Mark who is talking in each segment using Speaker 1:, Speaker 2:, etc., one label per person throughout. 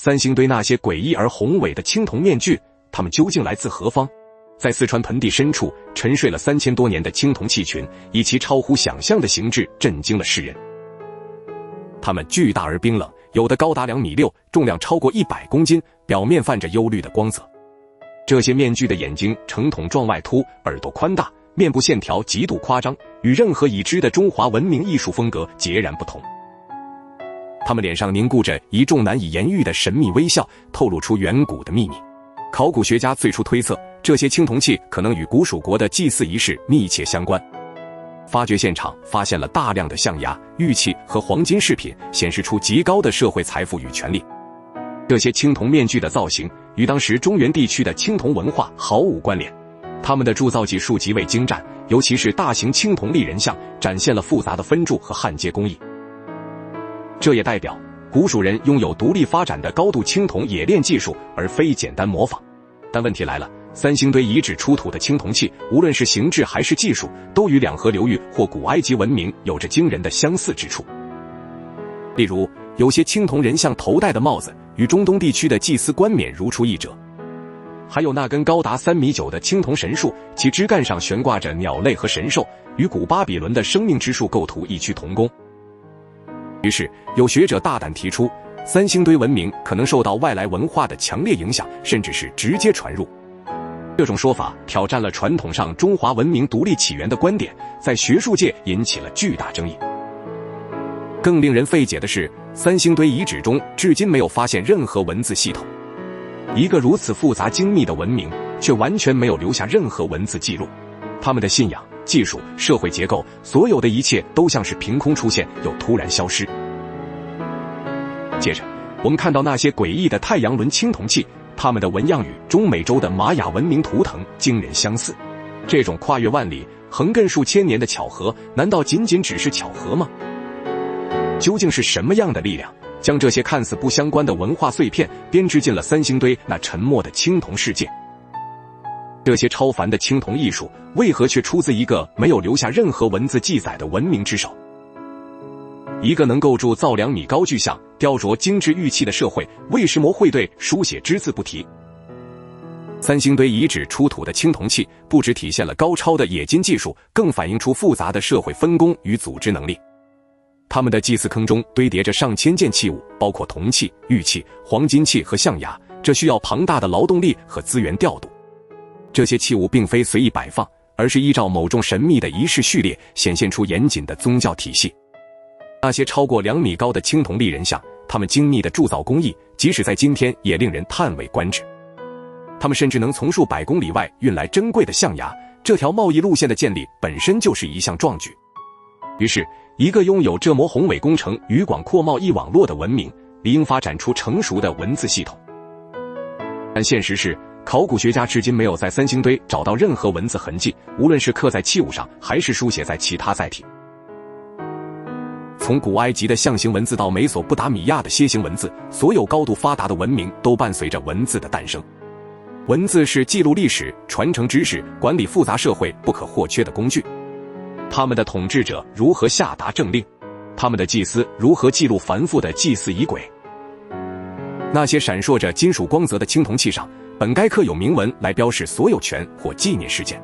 Speaker 1: 三星堆那些诡异而宏伟的青铜面具，它们究竟来自何方？在四川盆地深处沉睡了3000多年的青铜器群，以其超乎想象的形制震惊了世人。它们巨大而冰冷，有的高达2.6米，重量超过100公斤，表面泛着幽绿的光泽。这些面具的眼睛呈筒状外凸，耳朵宽大，面部线条极度夸张，与任何已知的中华文明艺术风格截然不同。他们脸上凝固着一众难以言喻的神秘微笑，透露出远古的秘密。考古学家最初推测，这些青铜器可能与古蜀国的祭祀仪式密切相关。发掘现场发现了大量的象牙、玉器和黄金饰品，显示出极高的社会财富与权力。这些青铜面具的造型与当时中原地区的青铜文化毫无关联，他们的铸造技术极为精湛，尤其是大型青铜立人像展现了复杂的分铸和焊接工艺。这也代表古蜀人拥有独立发展的高度青铜冶炼技术，而非简单模仿。但问题来了，三星堆遗址出土的青铜器，无论是形制还是技术，都与两河流域或古埃及文明有着惊人的相似之处。例如，有些青铜人像头戴的帽子与中东地区的祭司冠冕如出一辙，还有那根高达3.9米的青铜神树，其枝干上悬挂着鸟类和神兽，与古巴比伦的生命之树构图异曲同工。于是，有学者大胆提出，三星堆文明可能受到外来文化的强烈影响，甚至是直接传入。这种说法挑战了传统上中华文明独立起源的观点，在学术界引起了巨大争议。更令人费解的是，三星堆遗址中至今没有发现任何文字系统。一个如此复杂精密的文明，却完全没有留下任何文字记录。他们的信仰、技术、社会结构，所有的一切都像是凭空出现又突然消失。接着，我们看到那些诡异的太阳轮青铜器，它们的纹样与中美洲的玛雅文明图腾惊人相似。这种跨越万里、横亘数千年的巧合，难道仅仅只是巧合吗？究竟是什么样的力量，将这些看似不相关的文化碎片编织进了三星堆那沉默的青铜世界？这些超凡的青铜艺术，为何却出自一个没有留下任何文字记载的文明之手？一个能构筑造2米高巨像、雕琢精致玉器的社会，为什么会对书写只字不提？三星堆遗址出土的青铜器，不只体现了高超的冶金技术，更反映出复杂的社会分工与组织能力。他们的祭祀坑中堆叠着上千件器物，包括铜器、玉器、黄金器和象牙，这需要庞大的劳动力和资源调度。这些器物并非随意摆放，而是依照某种神秘的仪式序列，显现出严谨的宗教体系。那些超过2米高的青铜立人像，他们精密的铸造工艺，即使在今天也令人叹为观止。他们甚至能从数百公里外运来珍贵的象牙，这条贸易路线的建立本身就是一项壮举。于是，一个拥有这么宏伟工程与广阔贸易网络的文明，理应发展出成熟的文字系统。但现实是，考古学家至今没有在三星堆找到任何文字痕迹，无论是刻在器物上，还是书写在其他载体。从古埃及的象形文字到美索不达米亚的楔形文字，所有高度发达的文明都伴随着文字的诞生。文字是记录历史、传承知识、管理复杂社会不可或缺的工具。他们的统治者如何下达政令？他们的祭司如何记录繁复的祭祀仪轨？那些闪烁着金属光泽的青铜器上，本该刻有铭文来标示所有权或纪念事件。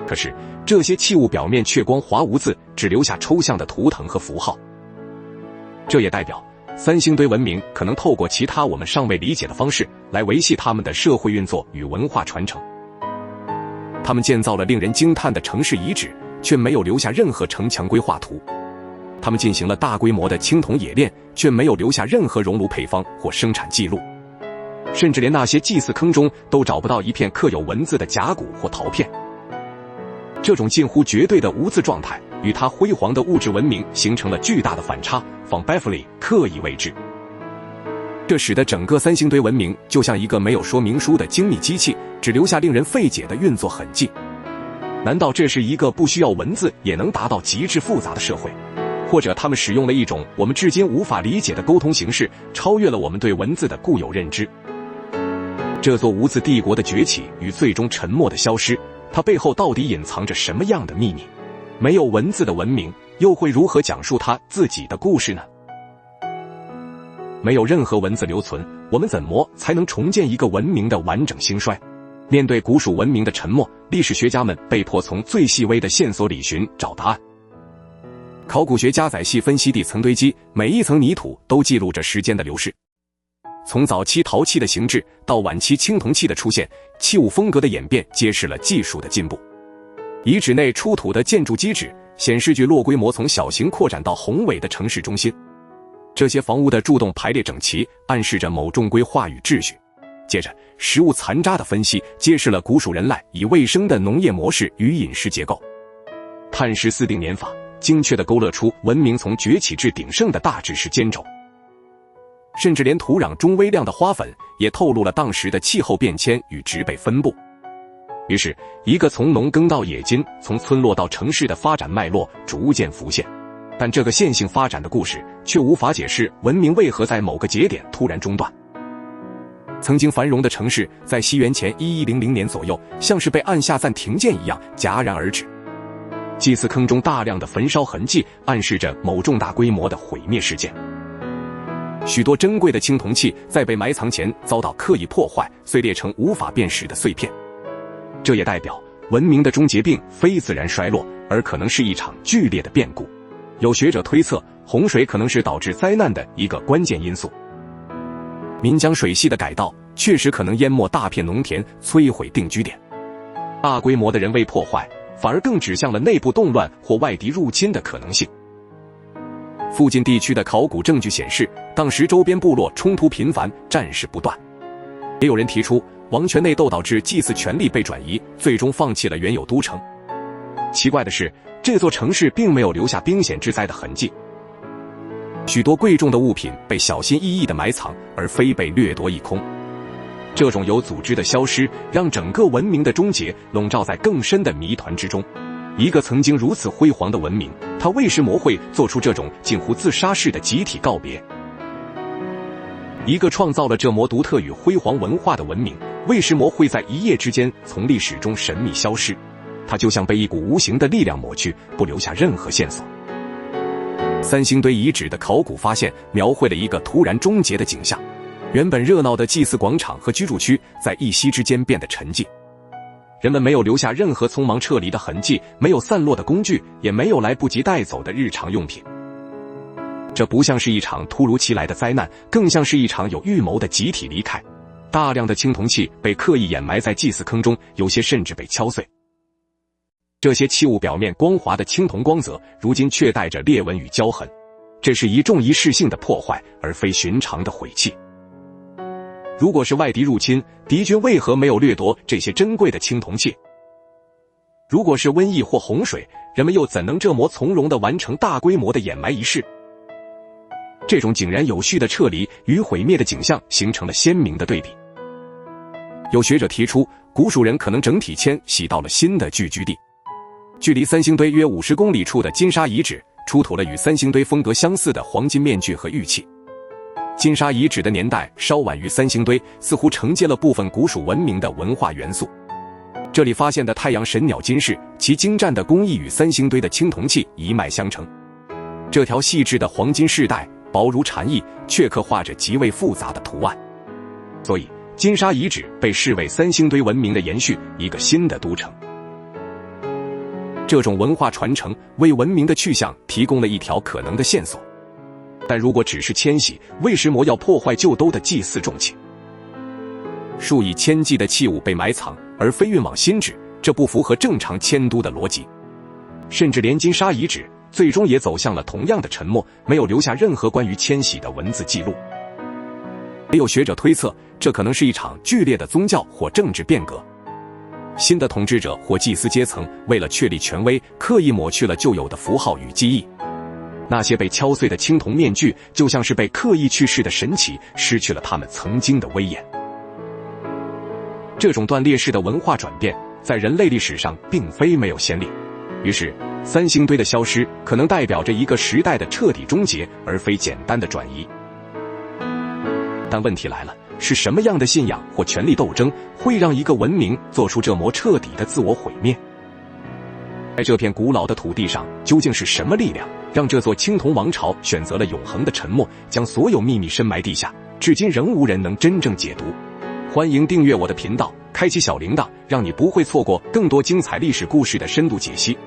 Speaker 1: 可是，这些器物表面却光滑无字，只留下抽象的图腾和符号。这也代表，三星堆文明可能透过其他我们尚未理解的方式，来维系他们的社会运作与文化传承。他们建造了令人惊叹的城市遗址，却没有留下任何城墙规划图。他们进行了大规模的青铜冶炼，却没有留下任何熔炉配方或生产记录。甚至连那些祭祀坑中都找不到一片刻有文字的甲骨或陶片。这种近乎绝对的无字状态，与它辉煌的物质文明形成了巨大的反差，仿 baffling 刻意为之。这使得整个三星堆文明就像一个没有说明书的精密机器，只留下令人费解的运作痕迹。难道这是一个不需要文字也能达到极致复杂的社会？或者他们使用了一种我们至今无法理解的沟通形式，超越了我们对文字的固有认知？这座无字帝国的崛起与最终沉默的消失，它背后到底隐藏着什么样的秘密？没有文字的文明又会如何讲述它自己的故事呢？没有任何文字留存，我们怎么才能重建一个文明的完整兴衰？面对古蜀文明的沉没，历史学家们被迫从最细微的线索里找答案。考古学家仔细分析地层堆积，每一层泥土都记录着时间的流逝。从早期陶器的形制到晚期青铜器的出现，器物风格的演变揭示了技术的进步。遗址内出土的建筑基址显示聚落规模从小型扩展到宏伟的城市中心。这些房屋的柱洞排列整齐，暗示着某种规划与秩序。接着，食物残渣的分析揭示了古蜀人赖以卫生的农业模式与饮食结构。碳十四定年法精确地勾勒出文明从崛起至鼎盛的大致时间轴。甚至连土壤中微量的花粉也透露了当时的气候变迁与植被分布。于是，一个从农耕到冶金，从村落到城市的发展脉络逐渐浮现。但这个线性发展的故事却无法解释文明为何在某个节点突然中断。曾经繁荣的城市在西元前1100年左右，像是被按下暂停键一样戛然而止。祭祀坑中大量的焚烧痕迹暗示着某重大规模的毁灭事件。许多珍贵的青铜器在被埋藏前遭到刻意破坏，碎裂成无法辨识的碎片。这也代表文明的终结并非自然衰落，而可能是一场剧烈的变故。有学者推测，洪水可能是导致灾难的一个关键因素。岷江水系的改道确实可能淹没大片农田，摧毁定居点。大规模的人为破坏反而更指向了内部动乱或外敌入侵的可能性。附近地区的考古证据显示，当时周边部落冲突频繁，战事不断。也有人提出，王权内斗导致祭祀权力被转移，最终放弃了原有都城。奇怪的是，这座城市并没有留下兵险之灾的痕迹。许多贵重的物品被小心翼翼地埋藏，而非被掠夺一空。这种有组织的消失，让整个文明的终结笼罩在更深的谜团之中。一个曾经如此辉煌的文明，它为什么会做出这种近乎自杀式的集体告别？一个创造了这么独特与辉煌文化的文明，为什么会在一夜之间从历史中神秘消失？它就像被一股无形的力量抹去，不留下任何线索。三星堆遗址的考古发现描绘了一个突然终结的景象，原本热闹的祭祀广场和居住区在一夕之间变得沉寂。人们没有留下任何匆忙撤离的痕迹，没有散落的工具，也没有来不及带走的日常用品。这不像是一场突如其来的灾难，更像是一场有预谋的集体离开。大量的青铜器被刻意掩埋在祭祀坑中，有些甚至被敲碎。这些器物表面光滑的青铜光泽，如今却带着裂纹与焦痕。这是一种仪式性的破坏，而非寻常的毁弃。如果是外敌入侵，敌军为何没有掠夺这些珍贵的青铜器？如果是瘟疫或洪水，人们又怎能这么从容地完成大规模的掩埋仪式？这种井然有序的撤离与毁灭的景象形成了鲜明的对比。有学者提出，古蜀人可能整体迁徙到了新的聚居地。距离三星堆约50公里处的金沙遗址出土了与三星堆风格相似的黄金面具和玉器。金沙遗址的年代稍晚于三星堆，似乎承接了部分古蜀文明的文化元素。这里发现的太阳神鸟金饰，其精湛的工艺与三星堆的青铜器一脉相承。这条细致的黄金饰带薄如蝉翼，却刻画着极为复杂的图案。所以，金沙遗址被视为三星堆文明的延续，一个新的都城。这种文化传承为文明的去向提供了一条可能的线索。但如果只是迁徙，为什么要破坏旧都的祭祀重器？数以千计的器物被埋藏，而非运往新址，这不符合正常迁都的逻辑。甚至连金沙遗址最终也走向了同样的沉默，没有留下任何关于迁徙的文字记录。也有学者推测，这可能是一场剧烈的宗教或政治变革。新的统治者或祭司阶层为了确立权威，刻意抹去了旧有的符号与记忆。那些被敲碎的青铜面具，就像是被刻意去世的神祇，失去了他们曾经的威严。这种断裂式的文化转变，在人类历史上并非没有先例。于是，三星堆的消失可能代表着一个时代的彻底终结，而非简单的转移。但问题来了，是什么样的信仰或权力斗争会让一个文明做出这么彻底的自我毁灭？在这片古老的土地上，究竟是什么力量让这座青铜王朝选择了永恒的沉默，将所有秘密深埋地下，至今仍无人能真正解读。欢迎订阅我的频道，开启小铃铛，让你不会错过更多精彩历史故事的深度解析。